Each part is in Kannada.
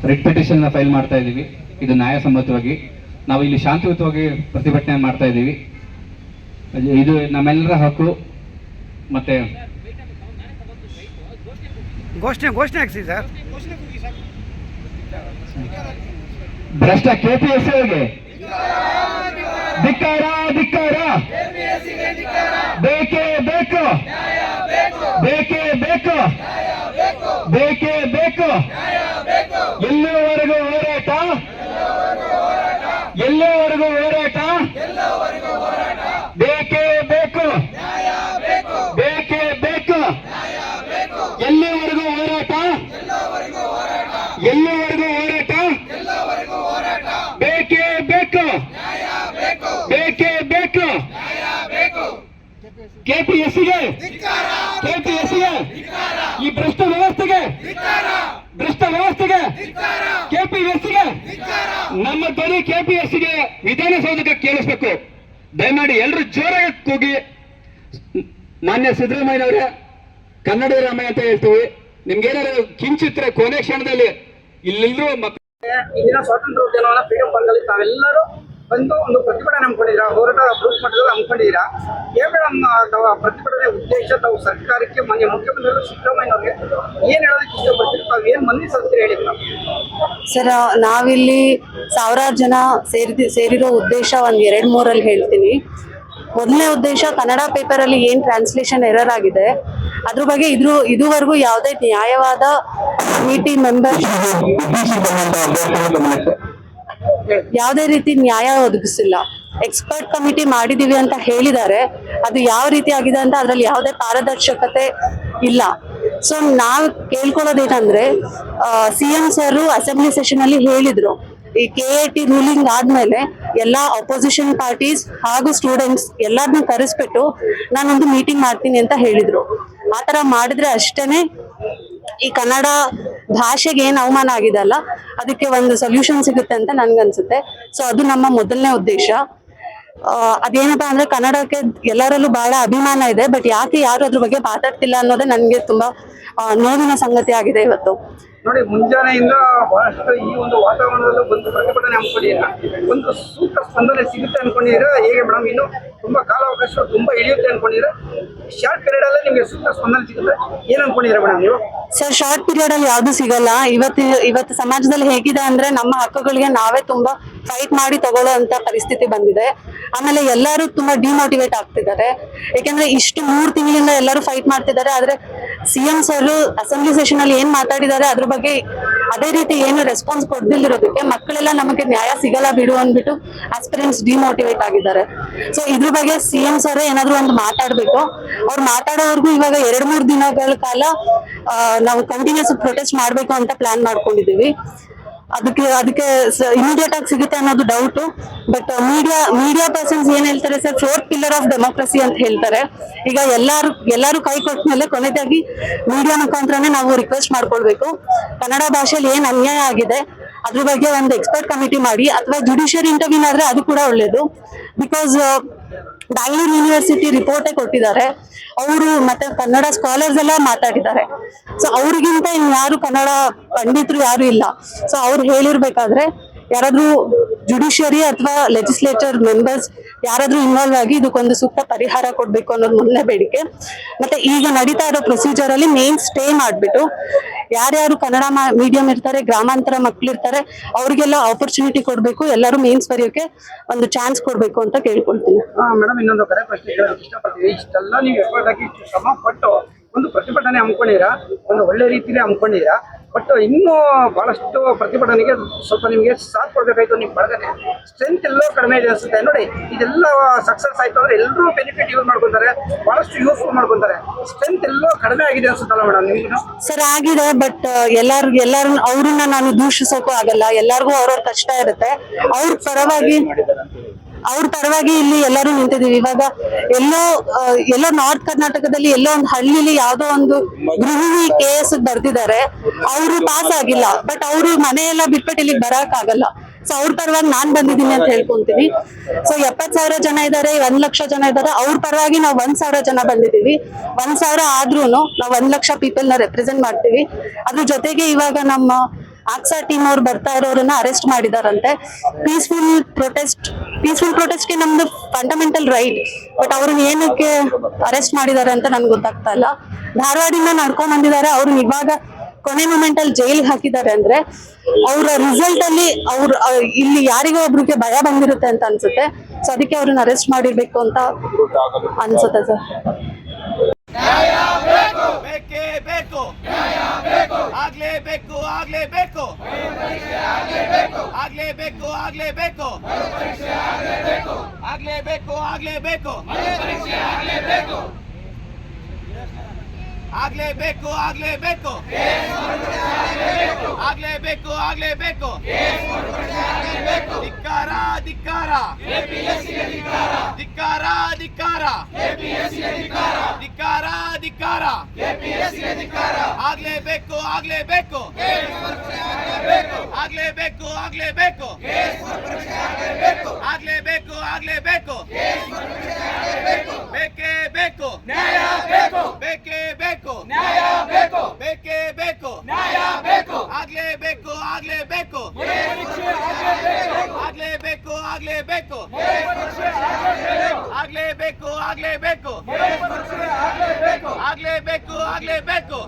ರಿಟ್ ಪಿಟಿಷನ್ ಫೈಲ್ ಮಾಡ್ತಾ ಇದ್ದೀವಿ. ಇದು ನ್ಯಾಯಸಮ್ಮತವಾಗಿ ನಾವು ಇಲ್ಲಿ ಶಾಂತಿಯುತವಾಗಿ ಪ್ರತಿಭಟನೆ ಮಾಡ್ತಾ ಇದ್ದೀವಿ. ಇದು ನಮ್ಮೆಲ್ಲರ ಹಕ್ಕು. ಮತ್ತೆ ಘೋಷಣೆ ಹಾಕ್ಸಿ ಸರ್. ಭ್ರಷ್ಟ ಕೆಪಿಎಸ್ಸಿಗೆ ಧಿಕ್ಕಾರ ಧಿಕ್ಕಾರ, ಬೇಕೇ ಬೇಕು, ಬೇಕೇ ಬೇಕು, ಬೇಕೇ ಬೇಕು. ಎಲ್ಲಿವರೆಗೂ ಹೋರಾಟ, ಎಲ್ಲಿವರೆಗೂ ಹೋರಾಟ, ಬೇಕೇ ಬೇಕು, ಬೇಕೇ ಬೇಕು. ಎಲ್ಲಿವರೆಗೂ ಹೋರಾಟ, ಎಲ್ಲಿವರೆಗೂ ಹೋರಾಟ, ಬೇಕೇ ಬೇಕು, ಬೇಕೇ ಬೇಕು. ಕೆಪಿಎಸ್ಸಿಗೆ, ಕೆಪಿಎಸ್ಸಿಗೆ, ಈ ಭ್ರಷ್ಟ ವ್ಯವಸ್ಥೆಗೆ, ಭ್ರಷ್ಟ ವ್ಯವಸ್ಥೆಗೆ, ಕೆಪಿಎಸ್ಸಿಗೆ ನಮ್ಮ ಧ್ವನಿ ಕೆಪಿಎಸ್ಸಿಗೆ ವಿಧಾನಸೌಧಕ್ಕೆ ಕೇಳಿಸ್ಬೇಕು. ದಯಮಾಡಿ ಎಲ್ಲರೂ ಜೋರಾಗಿ ಕೂಗಿ. ಮಾನ್ಯ ಸಿದ್ದರಾಮಯ್ಯನವರೇ, ಕನ್ನಡ ರಾಮಯ್ಯ ಅಂತ ಹೇಳ್ತೀವಿ. ನಿಮ್ಗೇನಾದ್ರು ಕಿಂಚಿತ್ರೆ ಕೊನೆ ಕ್ಷಣದಲ್ಲಿ ಇಲ್ಲೆಲ್ಲರೂ ಇಂದಿನ ಸ್ವಾತಂತ್ರ್ಯ ಉದ್ಯಾನವನ ಫ್ರೀಡಂ ಪಾರ್ಕ್ ಅಲ್ಲಿ ತಾವೆಲ್ಲರೂ ಬಂದು ಒಂದು ಪ್ರತಿಭಟನೆ ಹಮ್ಮಿಕೊಂಡಿದ್ದೀರಾ, ಹೋರಾಟ ಬೂತ್ ಮಟ್ಟದಲ್ಲಿ ಹಮ್ಮಿಕೊಂಡಿದ್ದೀರಾ. ಪ್ರತಿಭಟನೆ ಉದ್ದೇಶ ತಾವು ಸರ್ಕಾರಕ್ಕೆ ಮಾನ್ಯ ಮುಖ್ಯಮಂತ್ರಿಗಳು ಸಿದ್ದರಾಮಯ್ಯನವ್ರಿಗೆ ಏನ್ ಹೇಳೋದಕ್ಕೆ ಇಷ್ಟಪಡ್ತೀರಿ? ತಾವು ಏನ್ ಮನವಿ ಸಲ್ಲಿಸ್ತೀರಿ ಹೇಳಿ ಸರ್. ನಾವಿಲ್ಲಿ ಸಾವಿರಾರು ಜನ ಸೇರಿರೋ ಉದ್ದೇಶ ಒಂದ್ 2-3 ಹೇಳ್ತೀನಿ. ಮೊದಲನೇ ಉದ್ದೇಶ, ಕನ್ನಡ ಪೇಪರ್ ಅಲ್ಲಿ ಏನ್ ಟ್ರಾನ್ಸ್ಲೇಷನ್ ಎರರ್ ಆಗಿದೆ ಅದ್ರ ಬಗ್ಗೆ ಇದುವರೆಗೂ ಯಾವುದೇ ನ್ಯಾಯವಾದ ಕಮಿಟಿ ಮೆಂಬರ್ ಯಾವುದೇ ರೀತಿ ನ್ಯಾಯ ಒದಗಿಸಿಲ್ಲ. ಎಕ್ಸ್ಪರ್ಟ್ ಕಮಿಟಿ ಮಾಡಿದೀವಿ ಅಂತ ಹೇಳಿದ್ದಾರೆ, ಅದು ಯಾವ ರೀತಿ ಆಗಿದೆ ಅಂತ ಅದ್ರಲ್ಲಿ ಯಾವುದೇ ಪಾರದರ್ಶಕತೆ ಇಲ್ಲ. ಸೊ ನಾವು ಕೇಳ್ಕೊಳ್ಳೋದೇನಂದ್ರೆ, CM ಸರ್ ಅಸೆಂಬ್ಲಿ ಸೆಷನ್ ಅಲ್ಲಿ ಹೇಳಿದ್ರು, ಈ KAT ರೂಲಿಂಗ್ ಆದ್ಮೇಲೆ ಎಲ್ಲಾ ಅಪೋಸಿಷನ್ ಪಾರ್ಟೀಸ್ ಹಾಗೂ ಸ್ಟೂಡೆಂಟ್ಸ್ ಎಲ್ಲಾರನ್ನೂ ಕರೆಸ್ಬಿಟ್ಟು ನಾನೊಂದು ಮೀಟಿಂಗ್ ಮಾಡ್ತೀನಿ ಅಂತ ಹೇಳಿದ್ರು. ಆತರ ಮಾಡಿದ್ರೆ ಅಷ್ಟೇನೆ ಈ ಕನ್ನಡ ಭಾಷೆಗೆ ಏನ್ ಅವಮಾನ ಆಗಿದೆ ಅಲ್ಲ, ಅದಕ್ಕೆ ಒಂದು ಸೊಲ್ಯೂಷನ್ ಸಿಗುತ್ತೆ ಅಂತ ನನ್ಗನ್ಸುತ್ತೆ. ಸೊ ಅದು ನಮ್ಮ ಮೊದಲನೇ ಉದ್ದೇಶ. ಅದೇನಪ್ಪಾ ಅಂದ್ರೆ, ಕನ್ನಡಕ್ಕೆ ಎಲ್ಲರಲ್ಲೂ ಬಹಳ ಅಭಿಮಾನ ಇದೆ, ಬಟ್ ಯಾಕೆ ಯಾರು ಅದ್ರ ಬಗ್ಗೆ ಮಾತಾಡ್ತಿಲ್ಲ ಅನ್ನೋದೇ ನನ್ಗೆ ತುಂಬಾ ನೋವಿನ ಸಂಗತಿ ಆಗಿದೆ ಇವತ್ತು. ನೋಡಿ, ಮುಂಜಾನೆಯಿಂದ ಬಹಳಷ್ಟು ಈ ಒಂದು ವಾತಾವರಣದಲ್ಲೂ ಬಂದು ಪ್ರತಿಭಟನೆ ಹಮ್ಮಿಕೊಂಡಿದ್ದೀರಾ. ಒಂದು ಸೂಕ್ತ ಸ್ಪಂದನೆ ಸಿಗುತ್ತೆ ಅನ್ಕೊಂಡಿದ್ದೀರಾ ಹೇಗೆ ಮೇಡಮ್? ಇನ್ನು ತುಂಬಾ ಕಾಲಾವಕಾಶ ತುಂಬಾ ಇಳಿಯುತ್ತೆ ಅನ್ಕೊಂಡಿದ್ದೀರಾ? ಶಾರ್ಟ್ ಪೀರಿಯಡ್ ಅಲ್ಲೇ ನಿಮ್ಗೆ ಸೂಕ್ತ ಸ್ಪಂದನೆ ಸಿಗುತ್ತೆ ಏನ್ ಅನ್ಕೊಂಡಿದ್ದೀರಾ ಮೇಡಮ್ ನೀವು? ಸರ್, ಶಾರ್ಟ್ ಪೀರಿಯಡ್ ಅಲ್ಲಿ ಯಾವ್ದು ಸಿಗಲ್ಲ. ಇವತ್ತು ಸಮಾಜದಲ್ಲಿ ಹೇಗಿದೆ ಅಂದ್ರೆ, ನಮ್ಮ ಹಕ್ಕುಗಳಿಗೆ ನಾವೇ ತುಂಬಾ ಫೈಟ್ ಮಾಡಿ ತಗೊಳ್ಳೋ ಅಂತ ಪರಿಸ್ಥಿತಿ ಬಂದಿದೆ. ಆಮೇಲೆ ಎಲ್ಲರೂ ತುಂಬಾ ಡಿಮೋಟಿವೇಟ್ ಆಗ್ತಿದ್ದಾರೆ. ಯಾಕಂದ್ರೆ ಇಷ್ಟು 3 ತಿಂಗಳಿಂದ ಎಲ್ಲರೂ ಫೈಟ್ ಮಾಡ್ತಿದ್ದಾರೆ, ಆದ್ರೆ CM ಸರ್ ಅಸೆಂಬ್ಲಿ ಸೆಷನ್ ಅಲ್ಲಿ ಏನ್ ಮಾತಾಡಿದ್ದಾರೆ ಅದ್ರ ಬಗ್ಗೆ ಅದೇ ರೀತಿ ಏನು ರೆಸ್ಪಾನ್ಸ್ ಕೊಡ್ದಿಲ್ಲಿರೋದಕ್ಕೆ ಮಕ್ಕಳೆಲ್ಲ ನಮಗೆ ನ್ಯಾಯ ಸಿಗಲ್ಲ ಬಿಡು ಅಂದ್ಬಿಟ್ಟು ಆಸ್ಪಿರೆಂಟ್ಸ್ ಡಿಮೋಟಿವೇಟ್ ಆಗಿದ್ದಾರೆ. ಸೊ ಇದ್ರ ಬಗ್ಗೆ CM ಸರ್ ಏನಾದ್ರು ಒಂದು ಮಾತಾಡ್ಬೇಕು. ಅವ್ರು ಮಾತಾಡೋವರೆಗೂ ಇವಾಗ 2-3 ದಿನಗಳ ಕಾಲ ನಾವು ಕಂಟಿನ್ಯೂಸ್ ಪ್ರೊಟೆಸ್ಟ್ ಮಾಡ್ಬೇಕು ಅಂತ ಪ್ಲಾನ್ ಮಾಡ್ಕೊಂಡಿದೀವಿ. ಅದಕ್ಕೆ ಇಮಿಡಿಯೇಟ್ ಆಗಿ ಸಿಗುತ್ತೆ ಅನ್ನೋದು ಡೌಟ್. ಬಟ್ ಮೀಡಿಯಾ ಪರ್ಸನ್ಸ್ ಏನ್ ಹೇಳ್ತಾರೆ sir, 4th pillar of democracy ಅಂತ ಹೇಳ್ತಾರೆ. ಈಗ ಎಲ್ಲಾರು ಕೈ ಕೊಟ್ಮೇಲೆ ಕೊನೆದಾಗಿ ಮೀಡಿಯಾ ಮುಖಾಂತರನೇ ನಾವು ರಿಕ್ವೆಸ್ಟ್ ಮಾಡ್ಕೊಳ್ಬೇಕು. ಕನ್ನಡ ಭಾಷೆಯಲ್ಲಿ ಏನ್ ಅನ್ಯಾಯ ಆಗಿದೆ ಅದ್ರ ಬಗ್ಗೆ ಒಂದು ಎಕ್ಸ್ಪರ್ಟ್ ಕಮಿಟಿ ಮಾಡಿ, ಅಥವಾ ಜುಡಿಷಿಯರಿ ಇಂಟರ್ವ್ಯೂನ್ ಆದ್ರೆ ಅದು ಕೂಡ ಒಳ್ಳೇದು. ಬಿಕಾಸ್ ಬ್ಯಾಂಗ್ಳೂರ್ ಯೂನಿವರ್ಸಿಟಿ ರಿಪೋರ್ಟೇ ಕೊಟ್ಟಿದ್ದಾರೆ ಅವರು, ಮತ್ತೆ ಕನ್ನಡ ಸ್ಕಾಲರ್ಸ್ ಎಲ್ಲ ಮಾತಾಡಿದ್ದಾರೆ. ಸೊ ಅವ್ರಿಗಿಂತ ಇನ್ಯಾರು ಕನ್ನಡ ಪಂಡಿತರು ಯಾರು ಇಲ್ಲ. ಸೊ ಅವ್ರು ಹೇಳಿರ್ಬೇಕಾದ್ರೆ ಯಾರಾದ್ರೂ ಜುಡಿಷಿಯರಿ ಅಥವಾ ಲೆಜಿಸ್ಲೇಚರ್ ಮೆಂಬರ್ಸ್ ಯಾರಾದ್ರೂ ಇನ್ವಾಲ್ವ್ ಆಗಿ ಇದಕ್ಕೊಂದು ಸೂಕ್ತ ಪರಿಹಾರ ಕೊಡ್ಬೇಕು ಅನ್ನೋದು ಮೊದಲನೇ ಬೇಡಿಕೆ. ಮತ್ತೆ ಈಗ ನಡೀತಾ ಇರೋ ಪ್ರೊಸೀಜರ್ ಅಲ್ಲಿ ಮೇನ್ ಸ್ಟೇ ಮಾಡ್ಬಿಟ್ಟು ಯಾರ್ಯಾರು ಕನ್ನಡ ಮೀಡಿಯಂ ಇರ್ತಾರೆ, ಗ್ರಾಮಾಂತರ ಮಕ್ಳು ಇರ್ತಾರೆ, ಅವ್ರಿಗೆಲ್ಲ ಆಪರ್ಚುನಿಟಿ ಕೊಡ್ಬೇಕು. ಎಲ್ಲರೂ ಮೇನ್ಸ್ ಬರೆಯೋಕೆ ಒಂದು ಚಾನ್ಸ್ ಕೊಡ್ಬೇಕು ಅಂತ ಕೇಳ್ಕೊಳ್ತೀನಿ. ಮೇಡಮ್, ಇನ್ನೊಂದು ಕಡೆ ಪ್ರಶ್ನೆ ಕೇಳೋಕೆ ಇಷ್ಟಪಡ್ತೀವಿ. ಇಷ್ಟೆಲ್ಲ ನೀವು ಎಫರ್ಟ್ ಹಾಕಿ ಶ್ರಮ ಪಟ್ಟು ಒಂದು ಪ್ರತಿಭಟನೆ ಹಮ್ಮಿಕೊಂಡಿರಾ, ಒಂದು ಒಳ್ಳೆ ರೀತಿಯಲ್ಲಿ ಹಮ್ಮಿಕೊಂಡಿರಾ. ಬಟ್ ಇನ್ನೂ ಬಹಳಷ್ಟು ಪ್ರತಿಭಟನೆಗೆ ಸ್ವಲ್ಪ ನಿಮಗೆ ಸಾಥ್ ಕೊಡ್ಬೇಕಾಯ್ತು. ನೀವು ಬಳಗನೆ ಸ್ಟ್ರೆಂತ್ ಎಲ್ಲೋ ಕಡಿಮೆ ಇದೆ ಅನ್ಸುತ್ತೆ. ನೋಡಿ, ಇದೆಲ್ಲ ಸಕ್ಸಸ್ ಆಯ್ತು ಅಂದ್ರೆ ಎಲ್ಲರೂ ಬೆನಿಫಿಟ್ ಯೂಸ್ ಮಾಡ್ಕೊಂತಾರೆ, ಬಹಳಷ್ಟು ಯೂಸ್ಫುಲ್ ಮಾಡ್ಕೊಂತಾರೆ. ಸ್ಟ್ರೆಂತ್ ಎಲ್ಲೋ ಕಡಿಮೆ ಆಗಿದೆ ಅನ್ಸುತ್ತಲ್ಲ ಮೇಡಮ್ ನಿಮ್ಗೆ? ಸರ್, ಆಗಿದೆ. ಬಟ್ ಎಲ್ಲರೂ ಅವ್ರನ್ನ ನಾನು ದೂಷಿಸೋಕ್ಕೂ ಆಗಲ್ಲ. ಎಲ್ಲರಿಗೂ ಅವ್ರವ್ರ ಕಷ್ಟ ಇರುತ್ತೆ. ಅವ್ರ ಪರವಾಗಿ ಇಲ್ಲಿ ಎಲ್ಲರೂ ನಿಂತಿದೀವಿ. ಇವಾಗ ಎಲ್ಲೋ ನಾರ್ತ್ ಕರ್ನಾಟಕದಲ್ಲಿ ಎಲ್ಲೋ ಒಂದು ಹಳ್ಳಿಲಿ ಯಾವ್ದೋ ಒಂದು ಗೃಹಿಣಿ KS ಬರ್ದಿದ್ದಾರೆ, ಅವರು ಪಾಸ್ ಆಗಿಲ್ಲ. ಬಟ್ ಅವರು ಮನೆಯೆಲ್ಲ ಬಿಟ್ಬಿಟ್ಟು ಇಲ್ಲಿಗೆ ಬರಕ್ ಆಗಲ್ಲ. ಸೊ ಅವ್ರ ಪರವಾಗಿ ನಾನ್ ಬಂದಿದ್ದೀನಿ ಅಂತ ಹೇಳ್ಕೊಂತೀನಿ. ಸೊ 70,000 ಜನ ಇದ್ದಾರೆ, 1 ಲಕ್ಷ ಜನ ಇದ್ದಾರೆ. ಅವ್ರ ಪರವಾಗಿ ನಾವು 1,000 ಜನ ಬಂದಿದ್ದೀವಿ. 1,000 ಆದ್ರೂ ನಾವು 1 ಲಕ್ಷ ಪೀಪಲ್ ನ ರೆಪ್ರೆಸೆಂಟ್ ಮಾಡ್ತೀವಿ. ಅದ್ರ ಜೊತೆಗೆ ಇವಾಗ ನಮ್ಮ ಆಕ್ಸಾ ಟೀಮ್ ಅವ್ರು ಬರ್ತಾ ಇರೋರನ್ನ ಅರೆಸ್ಟ್ ಮಾಡಿದಾರಂತೆ. ಪೀಸ್ಫುಲ್ ಪ್ರೊಟೆಸ್ಟ್ಗೆ ನಮ್ದು ಫಂಡಮೆಂಟಲ್ ರೈಟ್, ಬಟ್ ಅವ್ರನ್ನ ಏನಕ್ಕೆ ಅರೆಸ್ಟ್ ಮಾಡಿದ್ದಾರೆ ಅಂತ ನನ್ಗೆ ಗೊತ್ತಾಗ್ತಾ ಇಲ್ಲ. ಧಾರವಾಡಿಂದ ನಡ್ಕೊಂಡ್ ಬಂದಿದ್ದಾರೆ, ಅವ್ರನ್ನ ಇವಾಗ ಕೊನೆ ಮೂಮೆಂಟ್ ಅಲ್ಲಿ ಜೈಲಿಗೆ ಹಾಕಿದ್ದಾರೆ ಅಂದ್ರೆ ಅವ್ರ ರಿಸಲ್ಟ್ ಅಲ್ಲಿ ಇಲ್ಲಿ ಯಾರಿಗೋ ಒಬ್ರಿಗೆ ಭಯ ಬಂದಿರುತ್ತೆ ಅಂತ ಅನ್ಸುತ್ತೆ. ಸೊ ಅದಕ್ಕೆ ಅವ್ರನ್ನ ಅರೆಸ್ಟ್ ಮಾಡಿರ್ಬೇಕು ಅಂತ ಅನ್ಸುತ್ತೆ ಸರ್. ಬೇಕೇ ಬೇಕು, ಆಗ್ಲೇಬೇಕು, ಆಗ್ಲೇಬೇಕು, ಆಗ್ಲೇಬೇಕು, ಆಗ್ಲೇಬೇಕು, ಆಗ್ಲೇಬೇಕು, ಆಗ್ಲೇಬೇಕು, ಆಗ್ಲೇಬೇಕು, ಆಗ್ಲೇಬೇಕು, ಆಗ್ಲೇಬೇಕು, ಆಗ್ಲೇಬೇಕು, ಧಿಕ್ಕಾರ, ಧಿಕ್ಕಾರ, ಧಿಕ್ಕಾರ, ಧಿಕ್ಕಾರ, ಧಿಕ್ಕಾರ, ಧಿಕ್ಕಾರ, ಆಗ್ಲೇಬೇಕು, ಆಗ್ಲೇಬೇಕು, ಆಗ್ಲೇಬೇಕು, ಆಗ್ಲೇಬೇಕು, ಆಗ್ಲೇಬೇಕು, ಆಗ್ಲೇಬೇಕು, ಬೇಕೇ ಬೇಕು, ನ್ಯಾಯ ಬೇಕು, ಬೇಕೇ ಬೇಕು, ನ್ಯಾಯ ಬೇಕು, ಬೇಕೇ ಬೇಕು, ನ್ಯಾಯ ಬೇಕು, ಆಗ್ಲೇಬೇಕು, ಆಗ್ಲೇಬೇಕು, ಆಗ್ಲೇಬೇಕು, ಆಗ್ಲೇಬೇಕು, ಆಗ್ಲೇಬೇಕು, ಆಗ್ಲೇಬೇಕು, ಆಗ್ಲೇಬೇಕು, ಆಗ್ಲೇಬೇಕು,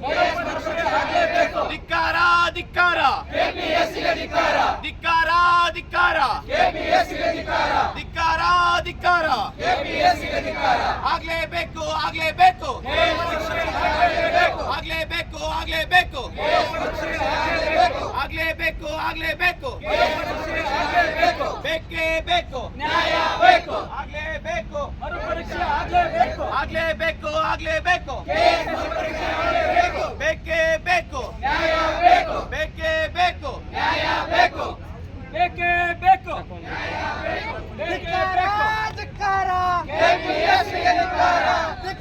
ಧಿಕ್ಕಾರ, ಧಿಕ್ಕಾರ, ಧಿಕ್ಕಾರ, ಧಿಕ್ಕಾರ, ಧಿಕ್ಕಾರ, ಧಿಕ್ಕಾರ, ಆಗ್ಲೇಬೇಕು, ಆಗ್ಲೇಬೇಕು, ಆಗ್ಲೇಬೇಕು, ಆಗ್ಲೇಬೇಕು, ಆಗ್ಲೇಬೇಕು, ಆಗ್ಲೇಬೇಕು, ಬೇಕೇ ಬೇಕು, ನ್ಯಾಯ ಬೇಕು, ಆಗ್ಲೇಬೇಕು, ಮರುಪರೀಕ್ಷೆ ಆಗ್ಲೇಬೇಕು, ಆಗ್ಲೇಬೇಕು, ಆಗ್ಲೇಬೇಕು, ಬೇಕೇ ಬೇಕು, ನ್ಯಾಯ ಬೇಕು, ಬೇಕೇ ಬೇಕು, ನ್ಯಾಯ ಬೇಕು, ಬೇಕೇ ಬೇಕು, ಧಿಕ್ಕಾರ, ಧಿಕ್ಕಾರ, ಕೆಪಿಎಸ್ಸಿಗೆ ಧಿಕ್ಕಾರ,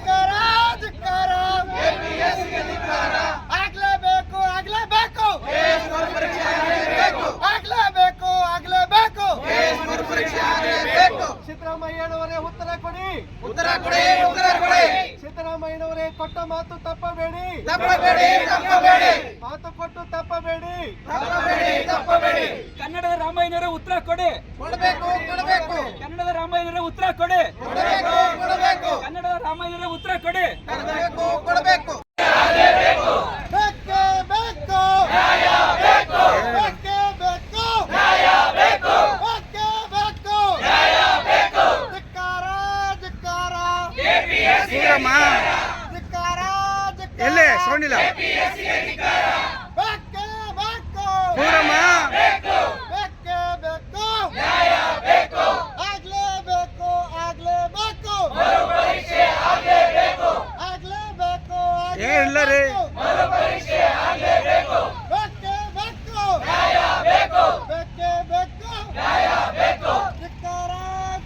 ಧಿಕ್ಕಾರ, ಧಿಕ್ಕಾರ, ಕೆಪಿಎಸ್ಸಿಗೆ ಧಿಕ್ಕಾರ, ಆಗ್ಲೇಬೇಕು, ಆಗ್ಲೇಬೇಕು, ಮರುಪರೀಕ್ಷೆ ಆಗ್ಲೇಬೇಕು, ಆಗ್ಲೇಬೇಕು, ಆಗ್ಲೇಬೇಕು, ಮರುಪರೀಕ್ಷೆ ಆಗ್ಲೇಬೇಕು. ಸಿದ್ದರಾಮಯ್ಯನವರೇ ಉತ್ತರ ಕೊಡಿ, ಉತ್ತರ ಕೊಡಿ, ಉತ್ತರ ಕೊಡಿ, ಸಿದ್ದರಾಮಯ್ಯನವರೇ ಕೊಟ್ಟ ಮಾತು ತಪ್ಪಬೇಡಿ, ತಪ್ಪಬೇಡಿ, ತಪ್ಪಬೇಡಿ, ಮಾತು ಕೊಟ್ಟು ತಪ್ಪಬೇಡಿ, ತಪ್ಪಬೇಡಿ, ತಪ್ಪಬೇಡಿ, ಕನ್ನಡದ ರಾಮಾಯಣರೇ ಉತ್ತರ ಕೊಡಿ, ಕೊಡಬೇಕು, ಕೊಡಬೇಕು, ಕನ್ನಡದ ರಾಮಾಯಣರೇ ಉತ್ತರ ಕೊಡಿ, ಕೊಡಬೇಕು, ಕೊಡಬೇಕು, ಕನ್ನಡದ ರಾಮಾಯಣರೇ ಉತ್ತರ ಕೊಡಿ. ಕೊಡಬೇಕು, ಕೊಡಬೇಕು, ಬೇಕೇ ಬೇಕು, ನ್ಯಾಯ ಬೇಕು, ಬೇಕೇ ಬೇಕು, ನ್ಯಾಯ ಬೇಕು, ಬೇಕೇ ಬೇಕು, ನ್ಯಾಯ ಬೇಕು, ಧಿಕ್ಕಾರ, ಧಿಕ್ಕಾರ, ಕೆಪಿಎಸ್ಸಿಗೆ ಧಿಕ್ಕಾರ, ಎಲ್ಲೇ ಧಿಕ್ಕಾರ, ಸೌಂಡಿಲ್ಲ ಕೆಪಿಎಸ್ಸಿಗೆ ಧಿಕ್ಕಾರ, ಬೇಕೇ ಬೇಕು, ಪೂರಮ್ಮ ಬೇಕು, ಬೇಕೇ ಬೇಕು, ನ್ಯಾಯ ಬೇಕು, ಆಗ್ಲೇಬೇಕು, ಆಗ್ಲೇಬೇಕು, ಮರುಪರೀಕ್ಷೆ ಆಗ್ಲೇಬೇಕು, ಆಗ್ಲೇಬೇಕು, ಇಲ್ಲ ರೀ. ಮರುಪರೀಕ್ಷೆ ಆಗ್ಲೇಬೇಕು, ಬೇಕೇ ಬೇಕು, ನ್ಯಾಯ ಬೇಕು, ಬೇಕೇ ಬೇಕು, ನ್ಯಾಯ ಬೇಕು, ಧಿಕ್ಕಾರ,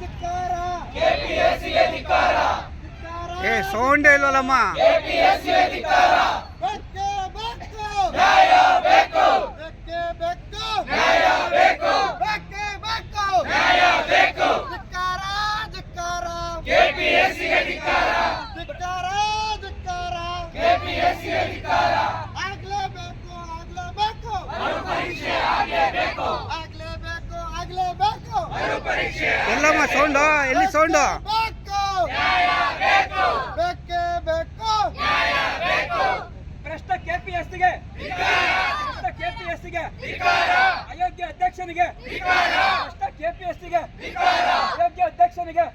ಧಿಕ್ಕಾರ, ಕೆಪಿಎಸ್ಸಿಗೆ ಧಿಕ್ಕಾರ, ಧಿಕ್ಕಾರ, ಸೌಂಡೇ ಇಲ್ವಲ್ಲಮ್ಮ. ಕೆಪಿಎಸ್ಸಿಗೆ ಧಿಕ್ಕಾರ, ಬೇಕೇ ಬೇಕು, ನ್ಯಾಯ ಬೇಕು, ಬೇಕೇ ಬೇಕು, ನ್ಯಾಯ ಬೇಕು, ಬೇಕೇ ಬೇಕು, ನ್ಯಾಯ ಬೇಕು, ಧಿಕ್ಕಾರ, ಧಿಕ್ಕಾರ, ಕೆಪಿಎಸ್ಸಿಗೆ ಧಿಕ್ಕಾರ, ಧಿಕ್ಕಾರ, ಧಿಕ್ಕಾರ, ಕೆಪಿಎಸ್ಸಿಗೆ ಧಿಕ್ಕಾರ, ಆಗ್ಲೇಬೇಕು, ಆಗ್ಲೇಬೇಕು, ಮರುಪರೀಕ್ಷೆ ಆಗ್ಲೇಬೇಕು, ಆಗ್ಲೇಬೇಕು, ಆಗ್ಲೇಬೇಕು, ಮರುಪರೀಕ್ಷೆ ಎಲ್ಲಮ್ಮ ಸೌಂಡು, ಎಲ್ಲಿ ಸೌಂಡು? ಬೇಕು, ನ್ಯಾಯ ಬೇಕು, ಬೇಕೇ ಬೇಕು, ನ್ಯಾಯ ಬೇಕು, ಭ್ರಷ್ಟ ಕೆಪಿಎಸ್ಸಿಗೆ, ಭ್ರಷ್ಟ ಕೆಪಿಎಸ್ಸಿಗೆ, ಅಯೋಗ್ಯ ಅಧ್ಯಕ್ಷನಿಗೆ, ಭ್ರಷ್ಟ ಕೆಪಿಎಸ್ಸಿಗೆ, ಅಯೋಗ್ಯ ಅಧ್ಯಕ್ಷನಿಗೆ